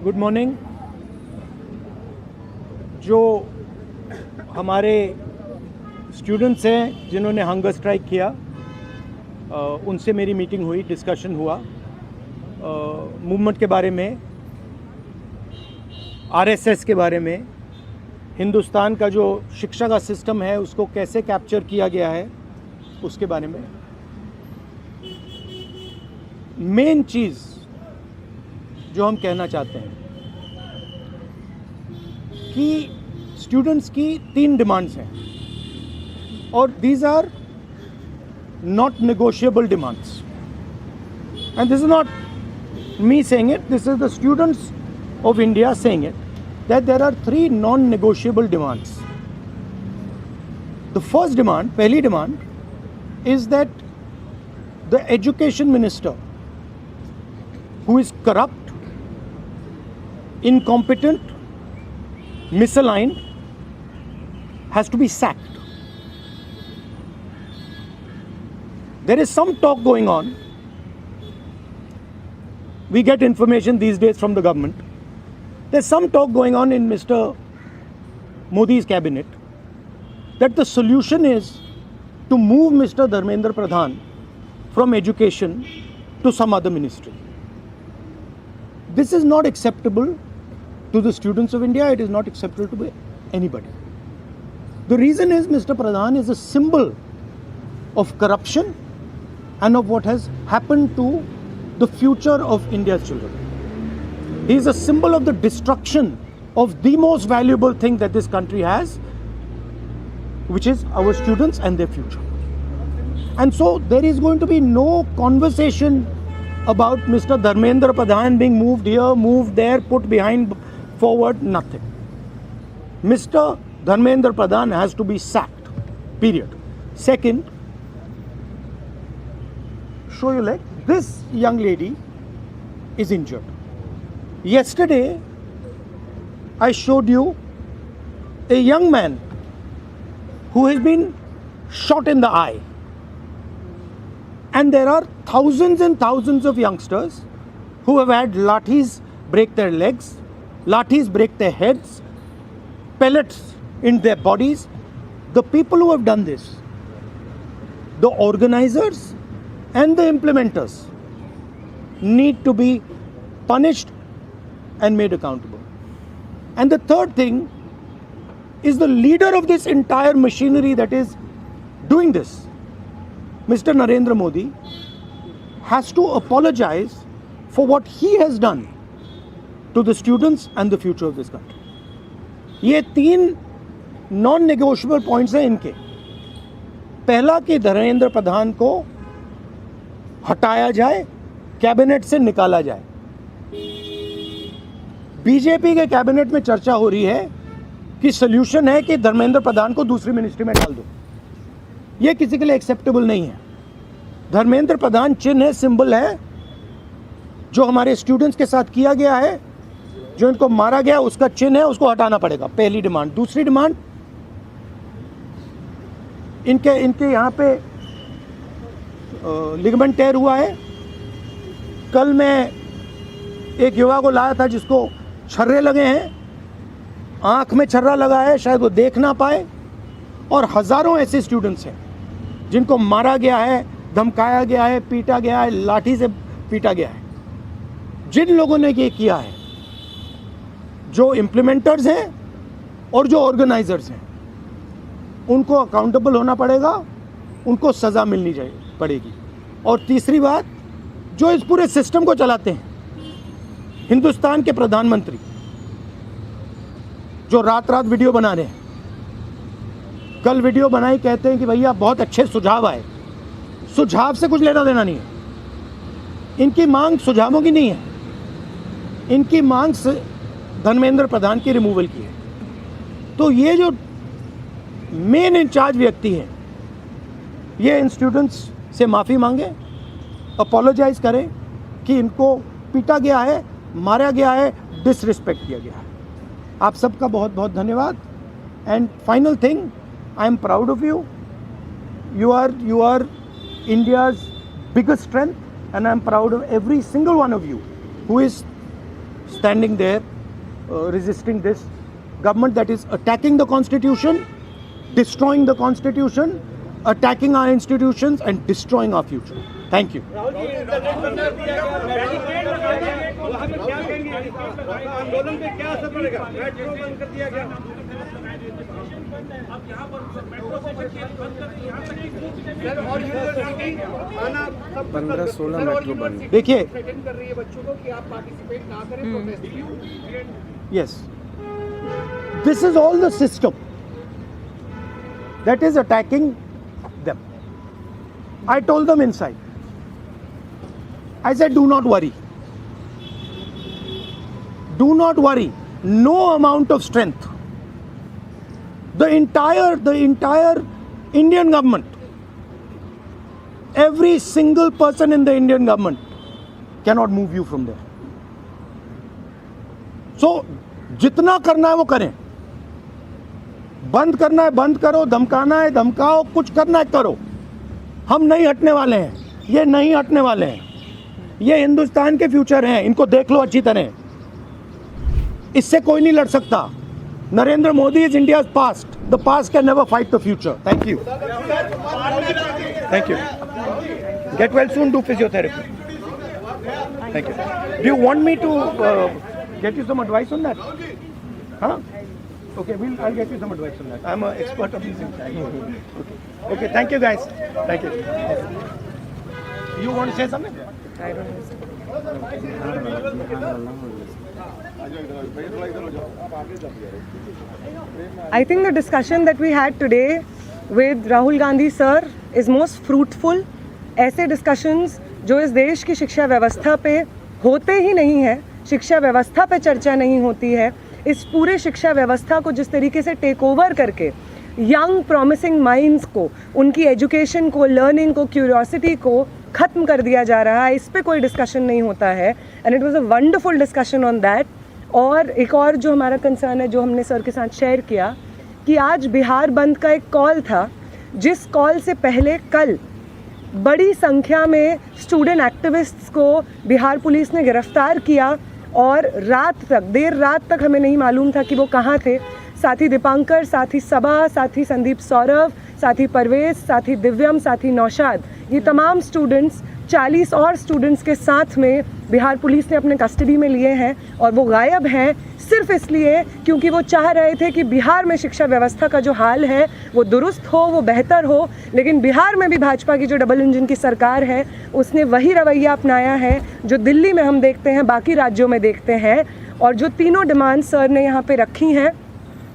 Good morning. जो हमारे students हैं जिन्होंने हंगर स्ट्राइक किया, उनसे मेरी मीटिंग हुई, डिस्कशन हुआ मूवमेंट के बारे में, आरएसएस के बारे में, हिंदुस्तान का जो शिक्षा का सिस्टम है उसको कैसे कैप्चर किया गया है उसके बारे में। मेन चीज़ जो हम कहना चाहते हैं कि स्टूडेंट्स की 3 डिमांड्स हैं और these are not negotiable demands, and this is not me saying it, this is the students of India saying it, that there are 3 non-negotiable demands. The first demand, पहली demand, is that the education minister, who is corrupt, incompetent, misaligned, has to be sacked. There is some talk going on. We get information these days from the government. There's some talk going on in Mr. Modi's cabinet that the solution is to move Mr. Dharmendra Pradhan from education to some other ministry. This is not acceptable to the students of India. It is not acceptable to anybody. The reason is Mr. Pradhan is a symbol of corruption and of what has happened to the future of India's children. He is a symbol of the destruction of the most valuable thing that this country has, which is our students and their future. And so there is going to be no conversation about Mr. Dharmendra Pradhan being moved here, moved there, put behind, forward, nothing. Mr. Dharmendra Pradhan has to be sacked, period. Second, show your leg. This young lady is injured. Yesterday, I showed you a young man who has been shot in the eye. And there are thousands and thousands of youngsters who have had lathis break their legs, lathis break their heads, pellets in their bodies. The people who have done this, the organizers and the implementers, need to be punished and made accountable. And the third thing is the leader of this entire machinery that is doing this, Mr. Narendra Modi, has to apologize for what he has done to the students and the future of this country. ये 3 non-negotiable points हैं इनके। पहला कि धर्मेंद्र प्रधान को हटाया जाए, cabinet से निकाला जाए। बीजेपी के कैबिनेट में चर्चा हो रही है कि सॉल्यूशन है कि धर्मेंद्र प्रधान को दूसरी मिनिस्ट्री में डाल दो। यह किसी के लिए एक्सेप्टेबल नहीं है। धर्मेंद्र प्रधान चिन्ह है, सिंबल है, जो हमारे स्टूडेंट्स के साथ किया गया है, जो इनको मारा गया उसका चिन्ह है, उसको हटाना पड़ेगा। पहली डिमांड। दूसरी डिमांड, इनके यहाँ पे लिगामेंट टेयर हुआ है। कल मैं एक युवा को लाया था जिसको छर्रे लगे हैं, आंख में छर्रा लगा है, शायद वो देख ना पाए, और हजारों ऐसे स्टूडेंट्स हैं जिनको मारा गया है, धमकाया गया है, पीटा गया है, लाठी से पीटा गया है। जिन लोगों ने ये किया है, जो इम्प्लीमेंटर्स हैं और जो ऑर्गेनाइजर्स हैं, उनको अकाउंटेबल होना पड़ेगा, उनको सज़ा मिलनी पड़ेगी। और तीसरी बात, जो इस पूरे सिस्टम को चलाते हैं, हिंदुस्तान के प्रधानमंत्री, जो रात रात वीडियो बना रहे हैं, कल वीडियो बनाई, कहते हैं कि भैया बहुत अच्छे सुझाव आए। सुझाव से कुछ लेना देना नहीं है। इनकी मांग सुझावों की नहीं है, इनकी मांग धर्मेंद्र प्रधान की रिमूवल की है। तो ये जो मेन इंचार्ज व्यक्ति हैं, ये इन स्टूडेंट्स से माफ़ी मांगे, अपोलोजाइज करें कि इनको पीटा गया है, मारा गया है, डिसरिस्पेक्ट किया गया है। आप सबका बहुत बहुत धन्यवाद। And final thing, I am proud of you. You are India's biggest strength, and I am proud of every single one of you who is standing there, resisting this government that is attacking the constitution, destroying the constitution, attacking our institutions and destroying our future. Thank you. आंदोलन पे क्या असर पड़ेगा? Metro बंद कर दिया गया। अब यहाँ पर मेट्रो स्टेशन बंद कर दी, यहाँ तक कि और यूनिवर्सिटी आना 15-16 मेट्रो बंद। देखिए, थ्रेटन कर रही है बच्चों को कि आप पार्टिसिपेट ना करें प्रोटेस्ट में। yes, this is all the system that is attacking them. I told them inside. I said, do not worry. Do not worry. No amount of strength. The entire Indian government, every single person in the Indian government cannot move you from there. So, जितना करना है वो करें. बंद करना है बंद करो, धमकाना है धमकाओ, कुछ करना है करो. हम नहीं हटने वाले हैं. ये नहीं हटने वाले हैं. ये हिंदुस्तान के फ्यूचर हैं. इनको देख लो अच्छी तरह. इससे कोई नहीं लड़ सकता. Narendra Modi is India's past. The past can never fight the future. Thank you. Thank you. Get well soon. Do physiotherapy. Thank you. Do you want me to get you some advice on that? Huh? Okay, I'll get you some advice on that. I'm an expert of these things. Okay, thank you guys. Thank you. You want to say something? I don't know. I think the discussion that we had today with Rahul Gandhi sir is most fruitful. ऐसे discussions जो इस देश की शिक्षा व्यवस्था पे होते ही नहीं है, शिक्षा व्यवस्था पे चर्चा नहीं होती है, इस पूरे शिक्षा व्यवस्था को जिस तरीके से टेक ओवर करके यंग प्रॉमिसिंग माइंड्स को, उनकी एजुकेशन को, लर्निंग को, क्यूरियोसिटी को ख़त्म कर दिया जा रहा है, इस पे कोई डिस्कशन नहीं होता है. And it was a wonderful discussion on that. और एक और जो हमारा कंसर्न है, जो हमने सर के साथ शेयर किया, कि आज बिहार बंद का एक कॉल था, जिस कॉल से पहले कल बड़ी संख्या में स्टूडेंट एक्टिविस्ट्स को बिहार पुलिस ने गिरफ्तार किया और रात तक, देर रात तक हमें नहीं मालूम था कि वो कहाँ थे. साथी दीपांकर, साथी सबा, साथी संदीप सौरभ, साथी परवेज, साथी दिव्यम, साथी नौशाद, ये तमाम स्टूडेंट्स 40 और स्टूडेंट्स के साथ में बिहार पुलिस ने अपने कस्टडी में लिए हैं. और वो गायब हैं सिर्फ इसलिए क्योंकि वो चाह रहे थे कि बिहार में शिक्षा व्यवस्था का जो हाल है वो दुरुस्त हो, वो बेहतर हो. लेकिन बिहार में भी भाजपा की जो डबल इंजन की सरकार है, उसने वही रवैया अपनाया है जो दिल्ली में हम देखते हैं, बाकी राज्यों में देखते हैं. और जो तीनों डिमांड सर ने यहाँ पे रखी हैं,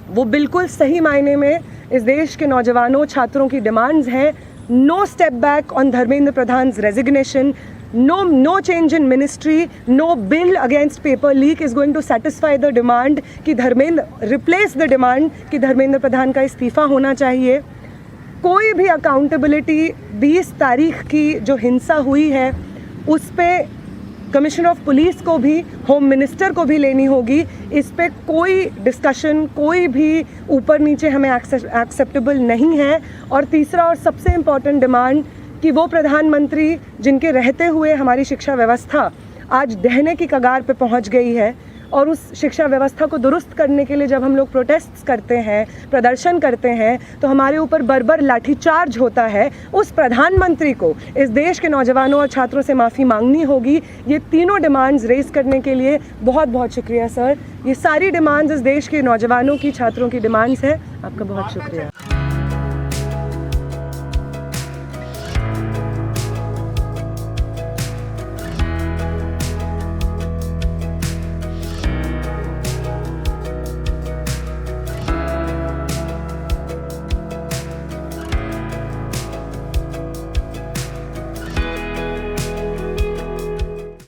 वो बिल्कुल सही मायने में इस देश के नौजवानों, छात्रों की डिमांड्स हैं. No step back on Dharmendra Pradhan's resignation. No change in ministry. No bill against paper leak is going to satisfy the demand कि धर्मेंद्र replace the demand कि धर्मेंद्र प्रधान का इस्तीफा होना चाहिए. कोई भी अकाउंटेबिलिटी 20 तारीख की जो हिंसा हुई है उस पे कमिश्नर ऑफ पुलिस को भी, होम मिनिस्टर को भी लेनी होगी. इस पे कोई डिस्कशन, कोई भी ऊपर नीचे हमें एक्सेप्टेबल नहीं है. और तीसरा और सबसे इम्पॉर्टेंट डिमांड कि वो प्रधानमंत्री जिनके रहते हुए हमारी शिक्षा व्यवस्था आज ढहने की कगार पे पहुंच गई है, और उस शिक्षा व्यवस्था को दुरुस्त करने के लिए जब हम लोग प्रोटेस्ट्स करते हैं, प्रदर्शन करते हैं, तो हमारे ऊपर बर्बर लाठीचार्ज होता है. उस प्रधानमंत्री को इस देश के नौजवानों और छात्रों से माफ़ी मांगनी होगी. ये तीनों डिमांड्स रेज़ करने के लिए बहुत बहुत शुक्रिया सर. ये सारी डिमांड्स इस देश के नौजवानों की, छात्रों की डिमांड्स हैं. आपका बहुत शुक्रिया.